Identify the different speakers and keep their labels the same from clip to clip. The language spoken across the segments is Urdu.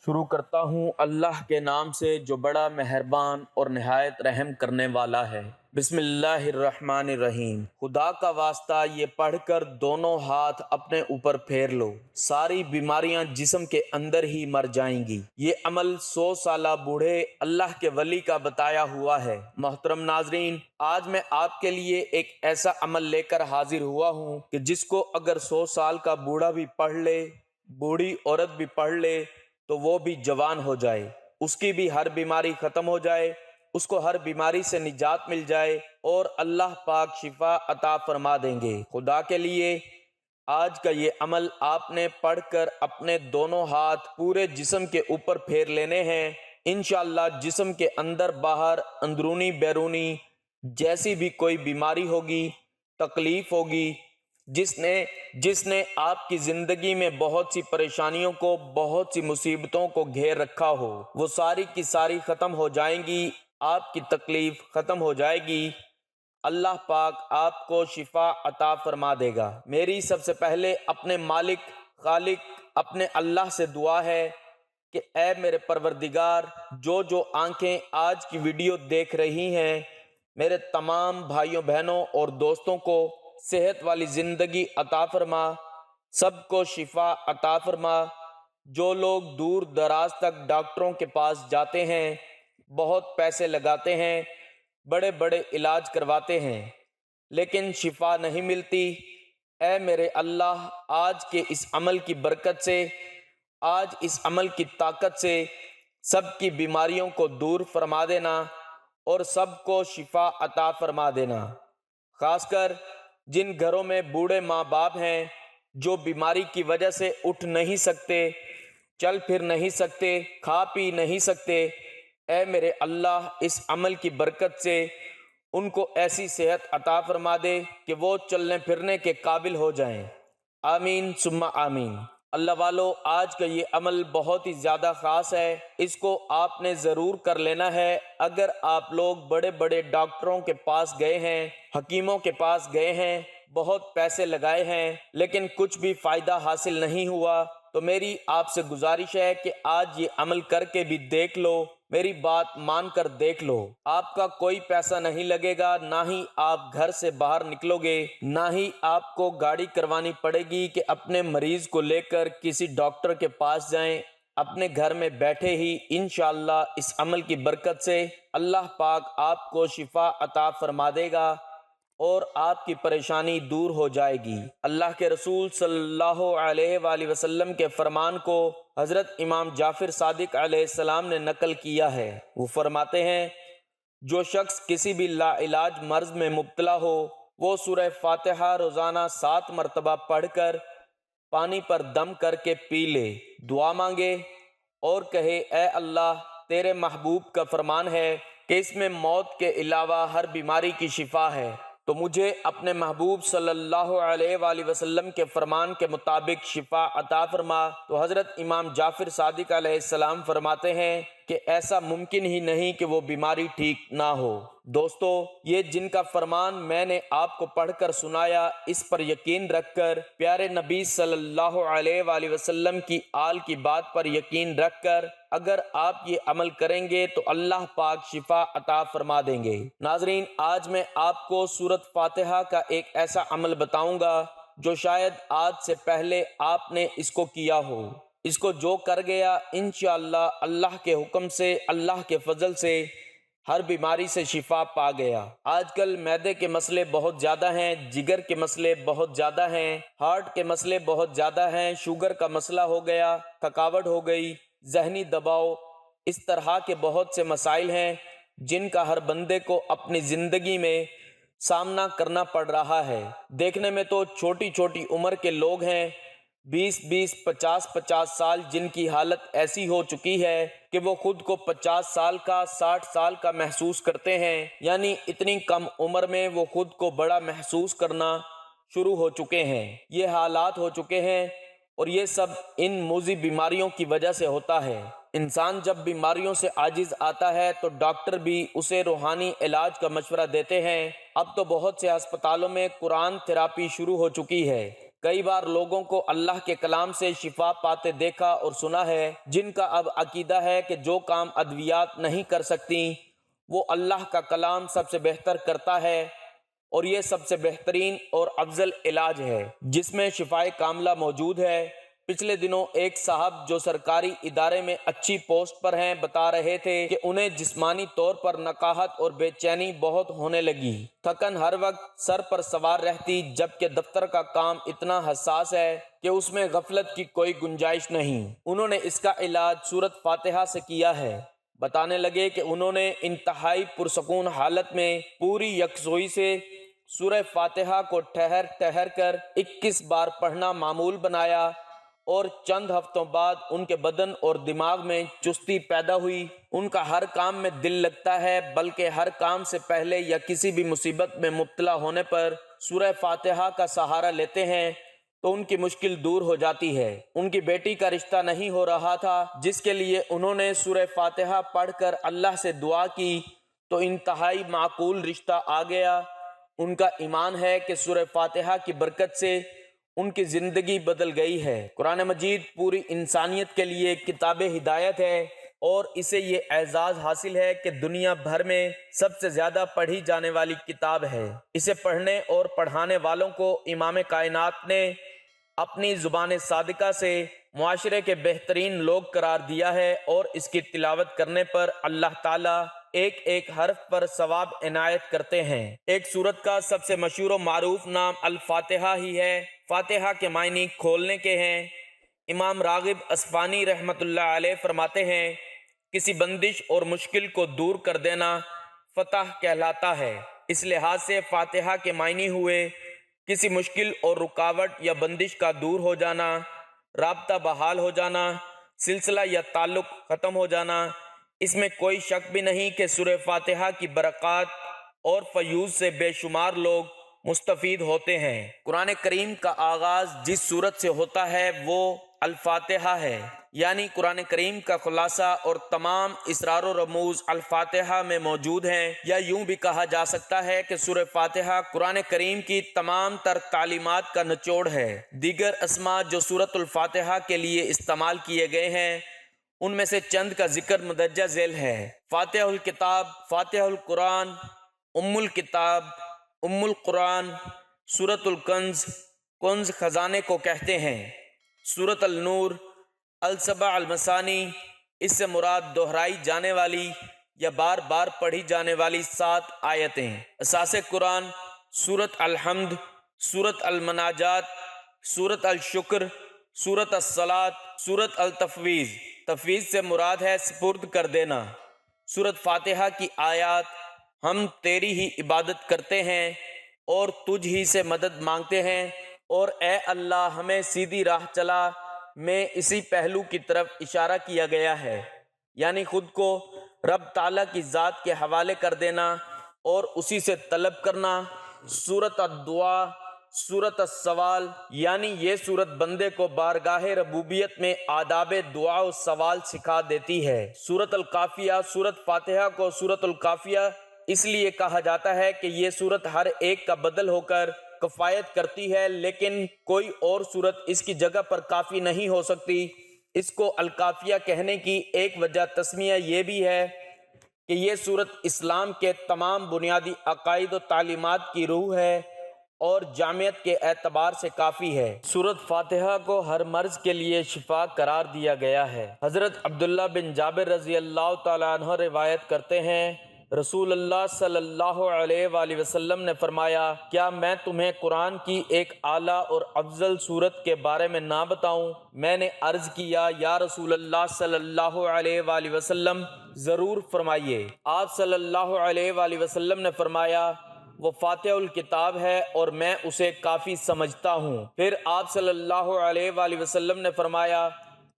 Speaker 1: شروع کرتا ہوں اللہ کے نام سے جو بڑا مہربان اور نہایت رحم کرنے والا ہے۔ بسم اللہ الرحمن الرحیم۔ خدا کا واسطہ یہ پڑھ کر دونوں ہاتھ اپنے اوپر پھیر لو، ساری بیماریاں جسم کے اندر ہی مر جائیں گی۔ یہ عمل 100 سالہ بوڑھے اللہ کے ولی کا بتایا ہوا ہے۔ محترم ناظرین، آج میں آپ کے لیے ایک ایسا عمل لے کر حاضر ہوا ہوں کہ جس کو اگر 100 سال کا بوڑھا بھی پڑھ لے، بوڑھی عورت بھی پڑھ لے تو وہ بھی جوان ہو جائے، اس کی بھی ہر بیماری ختم ہو جائے، اس کو ہر بیماری سے نجات مل جائے اور اللہ پاک شفا عطا فرما دیں گے۔ خدا کے لیے آج کا یہ عمل آپ نے پڑھ کر اپنے دونوں ہاتھ پورے جسم کے اوپر پھیر لینے ہیں۔ انشاءاللہ جسم کے اندر باہر، اندرونی بیرونی جیسی بھی کوئی بیماری ہوگی، تکلیف ہوگی، جس نے آپ کی زندگی میں بہت سی پریشانیوں کو، بہت سی مصیبتوں کو گھیر رکھا ہو، وہ ساری کی ساری ختم ہو جائیں گی، آپ کی تکلیف ختم ہو جائے گی، اللہ پاک آپ کو شفا عطا فرما دے گا۔ میری سب سے پہلے اپنے مالک خالق اپنے اللہ سے دعا ہے کہ اے میرے پروردگار، جو آنکھیں آج کی ویڈیو دیکھ رہی ہیں، میرے تمام بھائیوں بہنوں اور دوستوں کو صحت والی زندگی عطا فرما، سب کو شفا عطا فرما۔ جو لوگ دور دراز تک ڈاکٹروں کے پاس جاتے ہیں، بہت پیسے لگاتے ہیں، بڑے بڑے علاج کرواتے ہیں، لیکن شفا نہیں ملتی، اے میرے اللہ، آج کے اس عمل کی برکت سے، آج اس عمل کی طاقت سے سب کی بیماریوں کو دور فرما دینا اور سب کو شفا عطا فرما دینا۔ خاص کر جن گھروں میں بوڑھے ماں باپ ہیں، جو بیماری کی وجہ سے اٹھ نہیں سکتے، چل پھر نہیں سکتے، کھا پی نہیں سکتے، اے میرے اللہ، اس عمل کی برکت سے ان کو ایسی صحت عطا فرما دے کہ وہ چلنے پھرنے کے قابل ہو جائیں۔ آمین ثم آمین۔ اللہ والو، آج کا یہ عمل بہت ہی زیادہ خاص ہے، اس کو آپ نے ضرور کر لینا ہے۔ اگر آپ لوگ بڑے بڑے ڈاکٹروں کے پاس گئے ہیں، حکیموں کے پاس گئے ہیں، بہت پیسے لگائے ہیں، لیکن کچھ بھی فائدہ حاصل نہیں ہوا، تو میری آپ سے گزارش ہے کہ آج یہ عمل کر کے بھی دیکھ لو، میری بات مان کر دیکھ لو۔ آپ کا کوئی پیسہ نہیں لگے گا، نہ ہی آپ گھر سے باہر نکلو گے، نہ ہی آپ کو گاڑی کروانی پڑے گی کہ اپنے مریض کو لے کر کسی ڈاکٹر کے پاس جائیں۔ اپنے گھر میں بیٹھے ہی انشاءاللہ اس عمل کی برکت سے اللہ پاک آپ کو شفا عطا فرما دے گا اور آپ کی پریشانی دور ہو جائے گی۔ اللہ کے رسول صلی اللہ علیہ وآلہ وسلم کے فرمان کو حضرت امام جعفر صادق علیہ السلام نے نقل کیا ہے۔ وہ فرماتے ہیں، جو شخص کسی بھی لا علاج مرض میں مبتلا ہو، وہ سورہ فاتحہ روزانہ 7 مرتبہ پڑھ کر پانی پر دم کر کے پی لے، دعا مانگے اور کہے، اے اللہ، تیرے محبوب کا فرمان ہے کہ اس میں موت کے علاوہ ہر بیماری کی شفا ہے، تو مجھے اپنے محبوب صلی اللہ علیہ وآلہ وسلم کے فرمان کے مطابق شفا عطا فرما۔ تو حضرت امام جعفر صادق علیہ السلام فرماتے ہیں کہ ایسا ممکن ہی نہیں کہ وہ بیماری ٹھیک نہ ہو۔ دوستو، یہ جن کا فرمان میں نے آپ کو پڑھ کر سنایا، اس پر یقین رکھ کر، پیارے نبی صلی اللہ علیہ وآلہ وسلم کی آل کی بات پر یقین رکھ کر اگر آپ یہ عمل کریں گے تو اللہ پاک شفا عطا فرما دیں گے۔ ناظرین، آج میں آپ کو سورۃ فاتحہ کا ایک ایسا عمل بتاؤں گا جو شاید آج سے پہلے آپ نے اس کو کیا ہو۔ اس کو جو کر گیا، انشاءاللہ اللہ کے حکم سے، اللہ کے فضل سے ہر بیماری سے شفا پا گیا۔ آج کل معدے کے مسئلے بہت زیادہ ہیں، جگر کے مسئلے بہت زیادہ ہیں، ہارٹ کے مسئلے بہت زیادہ ہیں، شوگر کا مسئلہ ہو گیا، تھکاوٹ ہو گئی، ذہنی دباؤ، اس طرح کے بہت سے مسائل ہیں جن کا ہر بندے کو اپنی زندگی میں سامنا کرنا پڑ رہا ہے۔ دیکھنے میں تو چھوٹی چھوٹی عمر کے لوگ ہیں، 20 50 سال، جن کی حالت ایسی ہو چکی ہے کہ وہ خود کو 50 سال کا، 60 سال کا محسوس کرتے ہیں، یعنی اتنی کم عمر میں وہ خود کو بڑا محسوس کرنا شروع ہو چکے ہیں۔ یہ حالات ہو چکے ہیں اور یہ سب ان موذی بیماریوں کی وجہ سے ہوتا ہے۔ انسان جب بیماریوں سے عاجز آتا ہے تو ڈاکٹر بھی اسے روحانی علاج کا مشورہ دیتے ہیں۔ اب تو بہت سے ہسپتالوں میں قرآن تھراپی شروع ہو چکی ہے۔ کئی بار لوگوں کو اللہ کے کلام سے شفا پاتے دیکھا اور سنا ہے، جن کا اب عقیدہ ہے کہ جو کام ادویات نہیں کر سکتی وہ اللہ کا کلام سب سے بہتر کرتا ہے، اور یہ سب سے بہترین اور افضل علاج ہے جس میں شفائے کاملہ موجود ہے۔ پچھلے دنوں ایک صاحب جو سرکاری ادارے میں اچھی پوسٹ پر ہیں بتا رہے تھے کہ انہیں جسمانی طور پر نقاہت اور بے چینی بہت ہونے لگی، تھکن ہر وقت سر پر سوار رہتی، جبکہ دفتر کا کام اتنا حساس ہے کہ اس میں غفلت کی کوئی گنجائش نہیں۔ انہوں نے اس کا علاج سورۃ فاتحہ سے کیا ہے۔ بتانے لگے کہ انہوں نے انتہائی پرسکون حالت میں پوری یکسوئی سے سورہ فاتحہ کو ٹھہر ٹھہر کر 21 بار پڑھنا معمول بنایا، اور چند ہفتوں بعد ان کے بدن اور دماغ میں چستی پیدا ہوئی۔ ان کا ہر کام میں دل لگتا ہے، بلکہ ہر کام سے پہلے یا کسی بھی مصیبت میں مبتلا ہونے پر سورہ فاتحہ کا سہارا لیتے ہیں تو ان کی مشکل دور ہو جاتی ہے۔ ان کی بیٹی کا رشتہ نہیں ہو رہا تھا، جس کے لیے انہوں نے سورہ فاتحہ پڑھ کر اللہ سے دعا کی تو انتہائی معقول رشتہ آ گیا۔ ان کا ایمان ہے کہ سورہ فاتحہ کی برکت سے ان کی زندگی بدل گئی ہے۔ قرآن مجید پوری انسانیت کے لیے کتاب ہدایت ہے، اور اسے یہ اعزاز حاصل ہے کہ دنیا بھر میں سب سے زیادہ پڑھی جانے والی کتاب ہے۔ اسے پڑھنے اور پڑھانے والوں کو امام کائنات نے اپنی زبان صادقہ سے معاشرے کے بہترین لوگ قرار دیا ہے، اور اس کی تلاوت کرنے پر اللہ تعالیٰ ایک ایک حرف پر ثواب عنایت کرتے ہیں۔ ایک سورت کا سب سے مشہور و معروف نام الفاتحہ ہی ہے۔ فاتحہ کے معنی کھولنے کے ہیں۔ امام راغب اصفہانی رحمۃ اللہ علیہ فرماتے ہیں، کسی بندش اور مشکل کو دور کر دینا فتح کہلاتا ہے۔ اس لحاظ سے فاتحہ کے معنی ہوئے کسی مشکل اور رکاوٹ یا بندش کا دور ہو جانا، رابطہ بحال ہو جانا، سلسلہ یا تعلق ختم ہو جانا۔ اس میں کوئی شک بھی نہیں کہ سورہ فاتحہ کی برکات اور فیوز سے بے شمار لوگ مستفید ہوتے ہیں۔ قرآن کریم کا آغاز جس سورت سے ہوتا ہے وہ الفاتحہ ہے، یعنی قرآن کریم کا خلاصہ اور تمام اسرار و رموز الفاتحہ میں موجود ہیں، یا یوں بھی کہا جا سکتا ہے کہ سورہ فاتحہ قرآن کریم کی تمام تر تعلیمات کا نچوڑ ہے۔ دیگر اسماء جو سورۃ الفاتحہ کے لیے استعمال کیے گئے ہیں ان میں سے چند کا ذکر مندرجہ ذیل ہے۔ فاتحہ الکتاب، فاتحہ القرآن، ام الکتاب، ام القرآن، سورۃ الکنز، کنز خزانے کو کہتے ہیں، سورۃ النور، السبع المثانی، اس سے مراد دہرائی جانے والی یا بار بار پڑھی جانے والی 7 آیتیں۔ اساس قرآن، سورۃ الحمد، سورۃ المناجات، سورۃ الشکر، سورۃ الصلاۃ، سورۃ التفویض، تفویض سے مراد ہے سپرد کر دینا۔ سورۃ فاتحہ کی آیات، ہم تیری ہی عبادت کرتے ہیں اور تجھ ہی سے مدد مانگتے ہیں، اور اے اللہ ہمیں سیدھی راہ چلا، میں اسی پہلو کی طرف اشارہ کیا گیا ہے، یعنی خود کو رب تعالیٰ کی ذات کے حوالے کر دینا اور اسی سے طلب کرنا۔ سورۃ الدعا، سورۃ السوال، یعنی یہ سورت بندے کو بارگاہ ربوبیت میں آداب دعا و سوال سکھا دیتی ہے۔ سورۃ القافیہ، سورۃ فاتحہ کو سورۃ القافیہ اس لیے کہا جاتا ہے کہ یہ سورت ہر ایک کا بدل ہو کر کفایت کرتی ہے، لیکن کوئی اور سورت اس کی جگہ پر کافی نہیں ہو سکتی۔ اس کو القافیہ کہنے کی ایک وجہ تسمیہ یہ بھی ہے کہ یہ سورت اسلام کے تمام بنیادی عقائد و تعلیمات کی روح ہے اور جامعیت کے اعتبار سے کافی ہے۔ سورۃ فاتحہ کو ہر مرض کے لیے شفا قرار دیا گیا ہے۔ حضرت عبداللہ بن جابر رضی اللہ تعالیٰ عنہ روایت کرتے ہیں، رسول اللہ صلی اللہ علیہ وآلہ وسلم نے فرمایا، کیا میں تمہیں قرآن کی ایک اعلیٰ اور افضل سورت کے بارے میں نہ بتاؤں؟ میں نے عرض کیا، یا رسول اللہ صلی اللہ علیہ وآلہ وسلم، ضرور فرمائیے۔ آپ صلی اللہ علیہ وآلہ وسلم نے فرمایا، وہ فاتحہ الکتاب ہے اور میں اسے کافی سمجھتا ہوں۔ پھر آپ صلی اللہ علیہ وآلہ وسلم نے فرمایا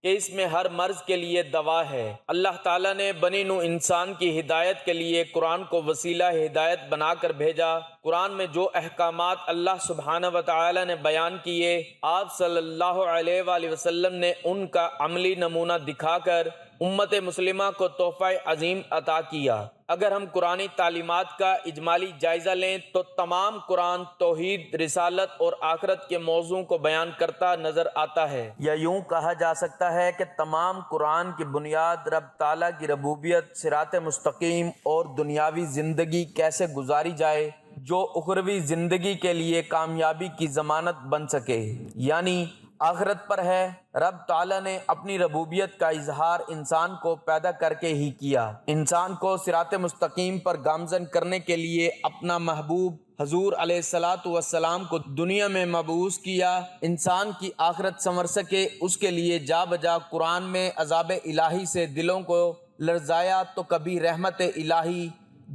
Speaker 1: کہ اس میں ہر مرض کے لیے دوا ہے۔ اللہ تعالیٰ نے بنی نوع انسان کی ہدایت کے لیے قرآن کو وسیلہ ہدایت بنا کر بھیجا۔ قرآن میں جو احکامات اللہ سبحانہ و تعالی نے بیان کیے، آپ صلی اللہ علیہ وآلہ وسلم نے ان کا عملی نمونہ دکھا کر امت مسلمہ کو تحفہ عظیم عطا کیا۔ اگر ہم قرآنی تعلیمات کا اجمالی جائزہ لیں تو تمام قرآن توحید، رسالت اور آخرت کے موضوع کو بیان کرتا نظر آتا ہے، یا یوں کہا جا سکتا ہے کہ تمام قرآن کی بنیاد رب تعالیٰ کی ربوبیت، صراط مستقیم اور دنیاوی زندگی کیسے گزاری جائے جو اخروی زندگی کے لیے کامیابی کی ضمانت بن سکے، یعنی آخرت پر ہے۔ رب تعالیٰ نے اپنی ربوبیت کا اظہار انسان کو پیدا کر کے ہی کیا۔ انسان کو صراط مستقیم پر گامزن کرنے کے لیے اپنا محبوب حضور علیہ الصلاۃ والسلام کو دنیا میں مبعوث کیا۔ انسان کی آخرت سنور سکے اس کے لیے جا بجا قرآن میں عذاب الہی سے دلوں کو لرزایا تو کبھی رحمت الہی،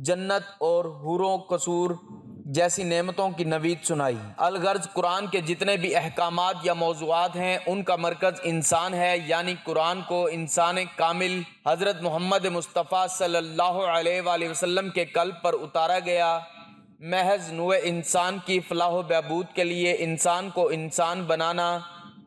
Speaker 1: جنت اور حور و قصور جیسی نعمتوں کی نوید سنائی۔ الغرض قرآن کے جتنے بھی احکامات یا موضوعات ہیں ان کا مرکز انسان ہے، یعنی قرآن کو انسان کامل حضرت محمد مصطفیٰ صلی اللہ علیہ وآلہ وسلم کے قلب پر اتارا گیا۔ محض نوع انسان کی فلاح و بہبود کے لیے انسان کو انسان بنانا،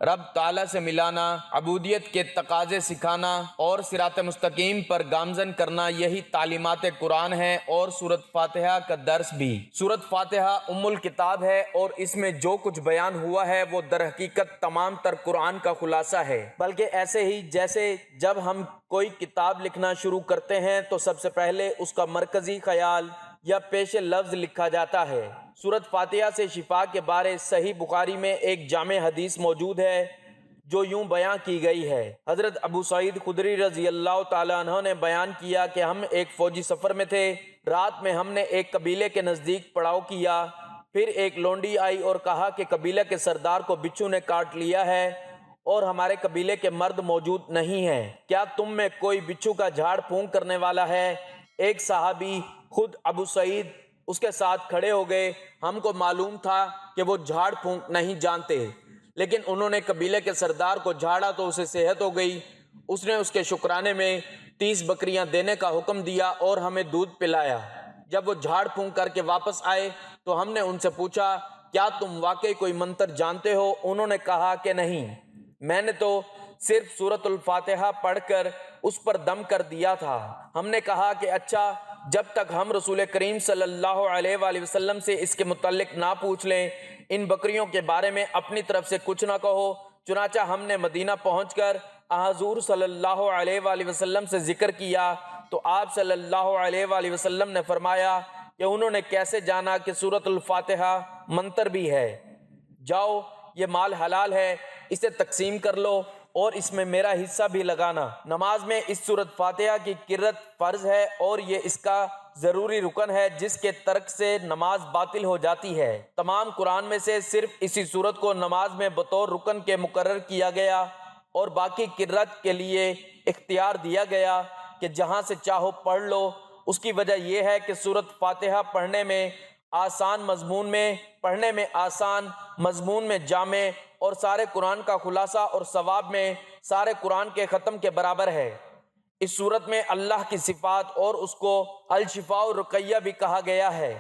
Speaker 1: رب تعالیٰ سے ملانا، عبودیت کے تقاضے سکھانا اور صراط مستقیم پر گامزن کرنا، یہی تعلیمات قرآن ہیں اور سورۃ فاتحہ کا درس بھی۔ سورۃ فاتحہ ام الکتاب ہے اور اس میں جو کچھ بیان ہوا ہے وہ در حقیقت تمام تر قرآن کا خلاصہ ہے، بلکہ ایسے ہی جیسے جب ہم کوئی کتاب لکھنا شروع کرتے ہیں تو سب سے پہلے اس کا مرکزی خیال یا پیش لفظ لکھا جاتا ہے۔ سورۃ فاتحہ سے شفا کے بارے صحیح بخاری میں ایک جامع حدیث موجود ہے جو یوں بیان کی گئی ہے۔ حضرت ابو سعید خدری رضی اللہ تعالیٰ عنہ نے بیان کیا کہ ہم ایک فوجی سفر میں تھے۔ رات میں ہم نے ایک قبیلے کے نزدیک پڑاؤ کیا، پھر ایک لونڈی آئی اور کہا کہ قبیلے کے سردار کو بچھو نے کاٹ لیا ہے اور ہمارے قبیلے کے مرد موجود نہیں ہیں، کیا تم میں کوئی بچھو کا جھاڑ پھونک کرنے والا ہے؟ ایک صحابی خود ابو سعید اس کے ساتھ کھڑے ہو گئے۔ ہم کو معلوم تھا کہ وہ جھاڑ پھونک نہیں جانتے، لیکن انہوں نے قبیلے کے سردار کو جھاڑا تو اسے صحت ہو گئی۔ اس نے اس کے شکرانے میں 30 بکریاں دینے کا حکم دیا اور ہمیں دودھ پلایا۔ جب وہ جھاڑ پھونک کر کے واپس آئے تو ہم نے ان سے پوچھا کیا تم واقعی کوئی منتر جانتے ہو؟ انہوں نے کہا کہ نہیں، میں نے تو صرف سورۃ الفاتحہ پڑھ کر اس پر دم کر دیا تھا۔ ہم نے کہا کہ اچھا، جب تک ہم رسول کریم صلی اللہ علیہ وآلہ وسلم سے اس کے متعلق نہ پوچھ لیں، ان بکریوں کے بارے میں اپنی طرف سے کچھ نہ کہو۔ چنانچہ ہم نے مدینہ پہنچ کر حضور صلی اللہ علیہ وآلہ وسلم سے ذکر کیا تو آپ صلی اللہ علیہ وآلہ وسلم نے فرمایا کہ انہوں نے کیسے جانا کہ سورۃ الفاتحہ منتر بھی ہے؟ جاؤ، یہ مال حلال ہے، اسے تقسیم کر لو اور اس میں میرا حصہ بھی لگانا۔ نماز میں اس سورۃ فاتحہ کی قرأت فرض ہے اور یہ اس کا ضروری رکن ہے جس کے ترک سے نماز باطل ہو جاتی ہے۔ تمام قرآن میں سے صرف اسی سورت کو نماز میں بطور رکن کے مقرر کیا گیا اور باقی قرأت کے لیے اختیار دیا گیا کہ جہاں سے چاہو پڑھ لو۔ اس کی وجہ یہ ہے کہ سورۃ فاتحہ پڑھنے میں آسان، مضمون میں جامع اور سارے قرآن کا خلاصہ اور ثواب میں سارے قرآن کے ختم کے برابر ہے۔ اس صورت میں اللہ کی صفات اور اس کو الشفاء الرقیہ بھی کہا گیا ہے۔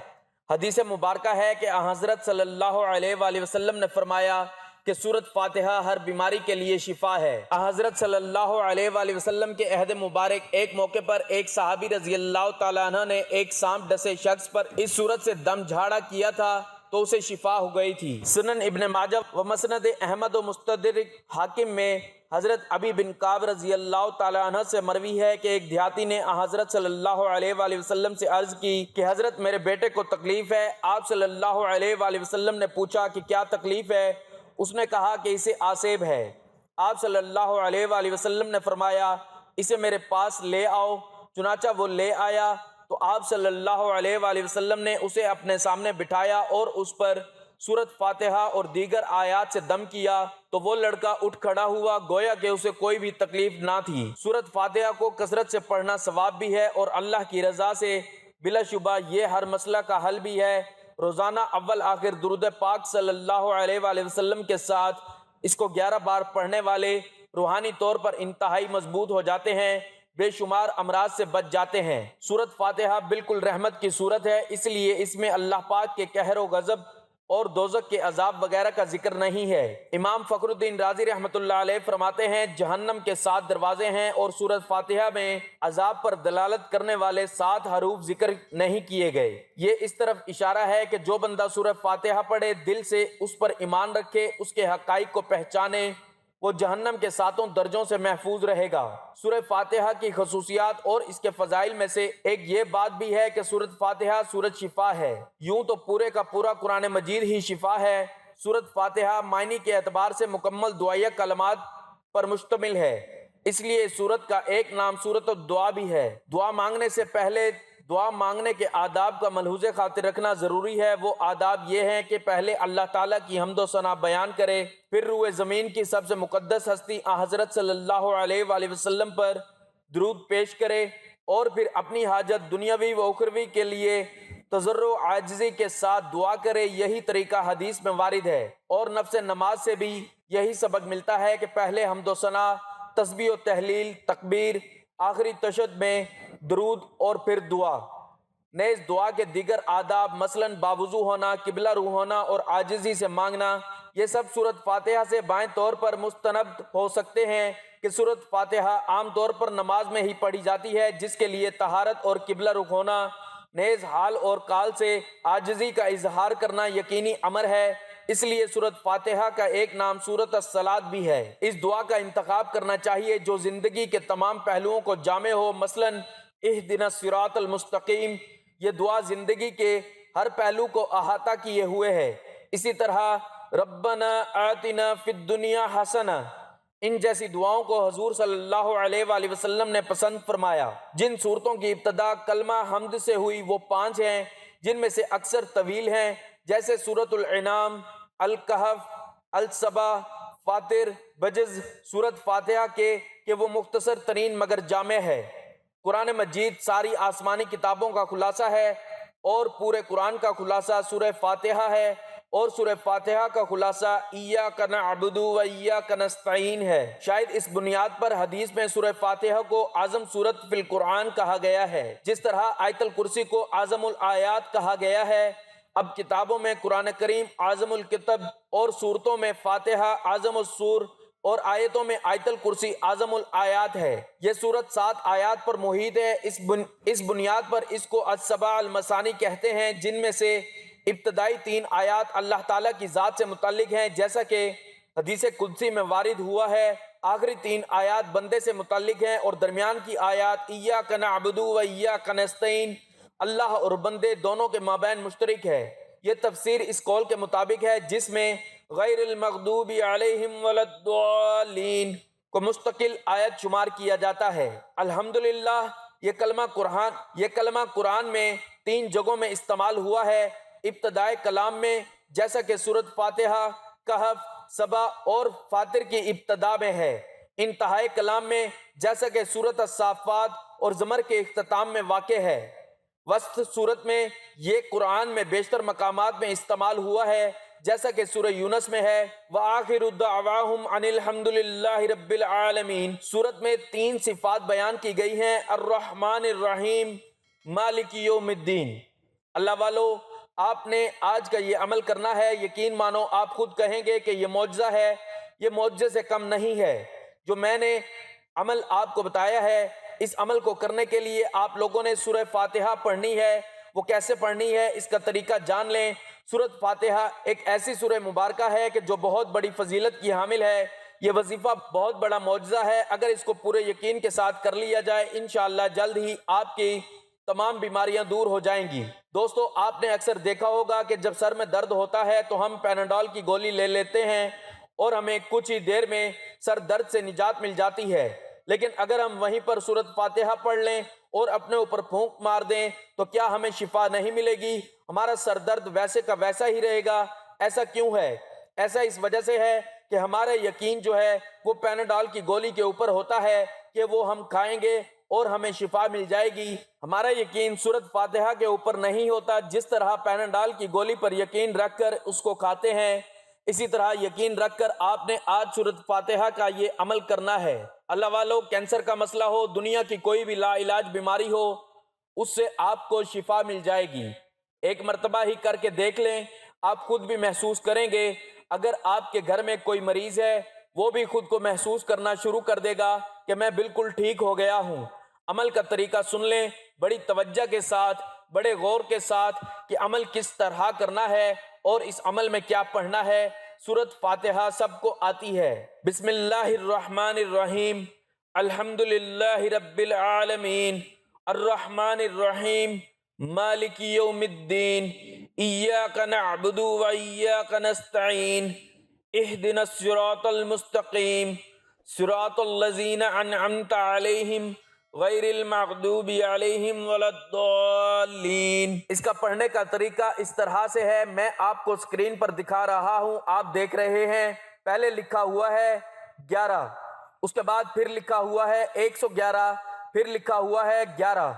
Speaker 1: حدیث مبارکہ ہے کہ حضرت صلی اللہ علیہ وآلہ وسلم نے فرمایا کہ سورۃ فاتحہ ہر بیماری کے لیے شفا ہے۔ حضرت صلی اللہ علیہ وآلہ وسلم کے عہد مبارک ایک موقع پر ایک صحابی رضی اللہ تعالیٰ عنہ نے ایک سانپ ڈسے شخص پر اس صورت سے دم جھاڑا کیا تھا تو اسے شفا ہو گئی تھی۔ سنن ابن ماجہ و مسند احمد و مستدرک حاکم میں حضرت ابی بن کعب رضی اللہ تعالیٰ عنہ سے مروی ہے کہ ایک دیہاتی نے حضرت صلی اللہ علیہ وآلہ وسلم سے عرض کی کہ حضرت میرے بیٹے کو تکلیف ہے۔ آپ صلی اللہ علیہ وآلہ وسلم نے پوچھا کہ کیا تکلیف ہے؟ اس نے کہا کہ اسے آسیب ہے۔ آپ صلی اللہ علیہ وآلہ وسلم نے فرمایا اسے میرے پاس لے آؤ۔ چنانچہ وہ لے آیا تو آپ صلی اللہ علیہ وآلہ وسلم نے اسے اپنے سامنے بٹھایا اور اس پر سورۃ فاتحہ اور دیگر آیات سے دم کیا تو وہ لڑکا اٹھ کھڑا ہوا گویا کہ اسے کوئی بھی تکلیف نہ تھی۔ سورۃ فاتحہ کو کثرت سے پڑھنا ثواب بھی ہے اور اللہ کی رضا سے بلا شبہ یہ ہر مسئلہ کا حل بھی ہے۔ روزانہ اول آخر درود پاک صلی اللہ علیہ وآلہ وسلم کے ساتھ اس کو 11 بار پڑھنے والے روحانی طور پر انتہائی مضبوط ہو جاتے ہیں۔ بے شمار امراض سے بچ جاتے ہیں۔ سورۃ فاتحہ بالکل رحمت کی سورت ہے، اس لیے اس میں اللہ پاک کے قہر و غضب اور دوزخ کے عذاب وغیرہ کا ذکر نہیں ہے۔ امام فخر الدین رازی رحمۃ اللہ علیہ فرماتے ہیں جہنم کے 7 دروازے ہیں اور سورۃ فاتحہ میں عذاب پر دلالت کرنے والے 7 حروف ذکر نہیں کیے گئے۔ یہ اس طرف اشارہ ہے کہ جو بندہ سورۃ فاتحہ پڑھے، دل سے اس پر ایمان رکھے، اس کے حقائق کو پہچانے، وہ جہنم کے 7 درجوں سے محفوظ رہے گا۔ سورہ فاتحہ کی خصوصیات اور اس کے فضائل میں سے ایک یہ بات بھی ہے کہ سورۃ فاتحہ سورۃ شفا ہے۔ یوں تو پورے کا پورا قرآن مجید ہی شفا ہے۔ سورۃ فاتحہ معنی کے اعتبار سے مکمل دعائیہ کلمات پر مشتمل ہے، اس لیے اس سورت کا ایک نام سورۃ الدعا بھی ہے۔ دعا مانگنے سے پہلے دعا مانگنے کے آداب کا ملحوظ خاطر رکھنا ضروری ہے۔ وہ آداب یہ ہیں کہ پہلے اللہ تعالیٰ کی حمد و ثنا بیان کرے، پھر روئے زمین کی سب سے مقدس ہستی حضرت صلی اللہ علیہ وآلہ وسلم پر درود پیش کرے، اور پھر اپنی حاجت دنیاوی و اخروی کے لیے تضرع و عاجزی کے ساتھ دعا کرے۔ یہی طریقہ حدیث میں وارد ہے، اور نفس نماز سے بھی یہی سبق ملتا ہے کہ پہلے حمد و ثنا، تسبیح و تحلیل، تکبیر، آخری تشہد میں درود اور پھر دعا۔ نیز دعا کے دیگر آداب مثلاً باوضو ہونا، قبلہ رو ہونا اور عاجزی سے مانگنا، یہ سب سورۃ فاتحہ سے بائیں طور پر مستند ہو سکتے ہیں کہ سورۃ فاتحہ عام طور پر نماز میں ہی پڑھی جاتی ہے، جس کے لیے طہارت اور قبلہ رخ ہونا، نیز حال اور قال سے عاجزی کا اظہار کرنا یقینی امر ہے۔ اس لیے سورۃ فاتحہ کا ایک نام سورۃ الصلاۃ بھی ہے۔ اس دعا کا انتخاب کرنا چاہیے جو زندگی کے تمام پہلوؤں کو جامع ہو، مثلاً اہدنا الصراط المستقیم۔ یہ دعا زندگی کے ہر پہلو کو احاطہ کیے ہوئے ہے۔ اسی طرح ربنا آتنا فی الدنیا حسنہ، ان جیسی دعاؤں کو حضور صلی اللہ علیہ وآلہ وسلم نے پسند فرمایا۔ جن صورتوں کی ابتدا کلمہ حمد سے ہوئی وہ 5 ہیں، جن میں سے اکثر طویل ہیں، جیسے سورۃ الانعام، الکہف، السبا، فاطر، بجز۔ سورۃ فاتحہ کے کہ وہ مختصر ترین مگر جامع ہے۔ قرآن مجید ساری آسمانی کتابوں کا خلاصہ ہے، اور پورے قرآن کا خلاصہ سورہ فاتحہ ہے، اور سورہ فاتحہ کا خلاصہ ایاک نعبد و ایاک نستعین ہے۔ شاید اس بنیاد پر حدیث میں سورہ فاتحہ کو اعظم سورت فی القرآن کہا گیا ہے، جس طرح آیت الکرسی کو اعظم الآیات کہا گیا ہے۔ اب کتابوں میں قرآن کریم اعظم الکتب، اور صورتوں میں فاتحہ اعظم السور، اور آیتوں میں آیت الکرسی اعظم الآیات ہے۔ یہ سورت 7 آیات پر محیط ہے۔ اس بنیاد پر اس کو السبع المثانی کہتے ہیں، جن میں سے ابتدائی 3 آیات اللہ تعالیٰ کی ذات سے متعلق ہیں، جیسا کہ حدیث قدسی میں وارد ہوا ہے۔ آخری 3 آیات بندے سے متعلق ہیں، اور درمیان کی آیات ایاک نعبد و ایاک نستعین اللہ اور بندے دونوں کے مابین مشترک ہے۔ یہ تفسیر اس قول کے مطابق ہے جس میں غیر المغضوب علیہم ولا الضالین کو مستقل آیت شمار کیا جاتا ہے۔ الحمدللہ یہ کلمہ قرآن میں 3 جگہوں میں استعمال ہوا ہے۔ ابتدائے کلام میں جیسا کہ سورۃ فاتحہ، کہف، سبا اور فاطر کی ابتدا میں ہے۔ انتہائی کلام میں جیسا کہ سورۃ الصافات اور زمر کے اختتام میں واقع ہے۔ وسط صورت میں یہ قرآن میں بیشتر مقامات میں استعمال ہوا ہے، جیسا کہ سورہ یونس میں ہے وآخر دعواہم ان الحمد للہ رب العالمین۔ سورت میں 3 صفات بیان کی گئی ہیں، الرحمن الرحیم، مالک یوم الدین۔ اللہ والو، آپ نے آج کا یہ عمل کرنا ہے، یقین مانو آپ خود کہیں گے کہ یہ معجزہ ہے، یہ معجزے سے کم نہیں ہے۔ جو میں نے عمل آپ کو بتایا ہے، اس عمل کو کرنے کے لیے آپ لوگوں نے سورہ فاتحہ پڑھنی ہے۔ وہ کیسے پڑھنی ہے اس کا طریقہ جان لیں۔ سورۃ فاتحہ ایک ایسی سورہ مبارکہ ہے کہ جو بہت بڑی فضیلت کی حامل ہے۔ یہ وظیفہ بہت بڑا معجزہ ہے، اگر اس کو پورے یقین کے ساتھ کر لیا جائے انشاءاللہ جلد ہی آپ کی تمام بیماریاں دور ہو جائیں گی۔ دوستو، آپ نے اکثر دیکھا ہوگا کہ جب سر میں درد ہوتا ہے تو ہم پیناڈول کی گولی لے لیتے ہیں اور ہمیں کچھ ہی دیر میں سر درد سے نجات مل جاتی ہے، لیکن اگر ہم وہیں پر سورۃ فاتحہ پڑھ لیں اور اپنے اوپر پھونک مار دیں تو کیا ہمیں شفا نہیں ملے گی؟ ہمارا سر درد ویسے کا ویسا ہی رہے گا۔ ایسا کیوں ہے؟ ایسا اس وجہ سے ہے کہ ہمارا یقین جو ہے وہ پیناڈول کی گولی کے اوپر ہوتا ہے کہ وہ ہم کھائیں گے اور ہمیں شفا مل جائے گی۔ ہمارا یقین سورۃ فاتحہ کے اوپر نہیں ہوتا۔ جس طرح پیناڈول کی گولی پر یقین رکھ کر اس کو کھاتے ہیں، اسی طرح یقین رکھ کر آپ نے آج سورۃ فاتحہ کا یہ عمل کرنا ہے۔ اللہ والو، کینسر کا مسئلہ ہو، دنیا کی کوئی بھی لا علاج بیماری ہو، اس سے آپ کو شفا مل جائے گی۔ ایک مرتبہ ہی کر کے دیکھ لیں، آپ خود بھی محسوس کریں گے۔ اگر آپ کے گھر میں کوئی مریض ہے، وہ بھی خود کو محسوس کرنا شروع کر دے گا کہ میں بالکل ٹھیک ہو گیا ہوں۔ عمل کا طریقہ سن لیں بڑی توجہ کے ساتھ، بڑے غور کے ساتھ کہ عمل کس طرح کرنا ہے اور اس عمل میں کیا پڑھنا ہے۔ سورۃ فاتحہ سب کو آتی ہے۔ بسم اللہ الرحمن الرحیم، الحمد للہ رب العالمین، الرحمن الرحیم، مالک یوم الدین، ایاک نعبد و ایاک نستعین، اہدنا الصراط المستقیم، صراط الذین انعمت علیہم غیر المغضوب علیہم ولا الضالین۔ اس کا پڑھنے کا طریقہ اس طرح سے ہے، میں آپ کو اسکرین پر دکھا رہا ہوں، آپ دیکھ رہے ہیں۔ پہلے لکھا ہوا ہے 11، اس کے بعد پھر لکھا ہوا ہے 111، پھر لکھا ہوا ہے 11۔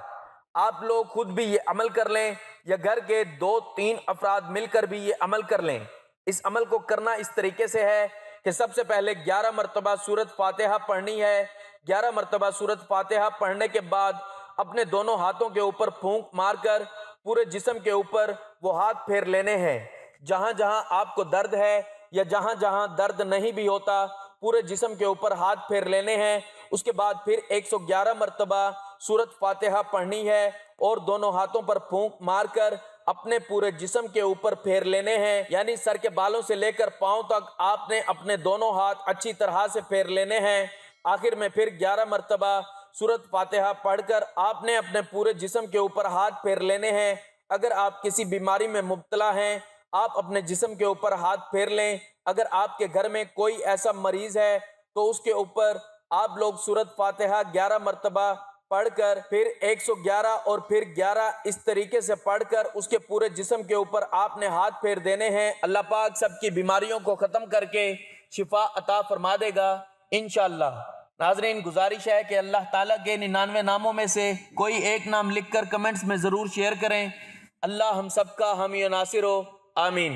Speaker 1: آپ لوگ خود بھی یہ عمل کر لیں یا گھر کے 2-3 افراد مل کر بھی یہ عمل کر لیں۔ اس عمل کو کرنا اس طریقے سے ہے کہ سب سے پہلے 11 مرتبہ سورۃ فاتحہ پڑھنی ہے۔ 11 مرتبہ سورۃ فاتحہ پڑھنے کے بعد اپنے دونوں ہاتھوں کے اوپر پھونک مار کر پورے جسم کے اوپر وہ ہاتھ پھیر لینے ہیں۔ جہاں جہاں آپ کو درد ہے یا جہاں جہاں درد نہیں بھی ہوتا، پورے جسم کے اوپر ہاتھ پھیر لینے ہیں۔ اس کے بعد پھر 111 مرتبہ سورۃ فاتحہ پڑھنی ہے اور دونوں ہاتھوں پر پھونک مار کر اپنے پورے جسم کے اوپر پھیر لینے ہیں، یعنی سر کے بالوں سے لے کر پاؤں تک آپ نے اپنے دونوں ہاتھ اچھی طرح سے پھیر لینے ہیں۔ آخر میں پھر 11 مرتبہ سورۃ فاتحہ پڑھ کر آپ نے اپنے پورے جسم کے اوپر ہاتھ پھیر لینے ہیں۔ اگر آپ کسی بیماری میں مبتلا ہیں، آپ اپنے جسم کے اوپر ہاتھ پھیر لیں۔ اگر آپ کے گھر میں کوئی ایسا مریض ہے تو اس کے اوپر آپ لوگ سورۃ فاتحہ 11 مرتبہ پڑھ کر پھر 111 اور پھر 11 اس طریقے سے پڑھ کر اس کے پورے جسم کے اوپر آپ نے ہاتھ پھیر دینے ہیں۔ اللہ پاک سب کی بیماریوں کو ختم کر کے شفا عطا فرما دے گا انشاءاللہ۔ ناظرین، گزارش ہے کہ اللہ تعالیٰ کے 99 ناموں میں سے کوئی ایک نام لکھ کر کمنٹس میں ضرور شیئر کریں۔ اللہ ہم سب کا حامی و ناصر ہو، آمین۔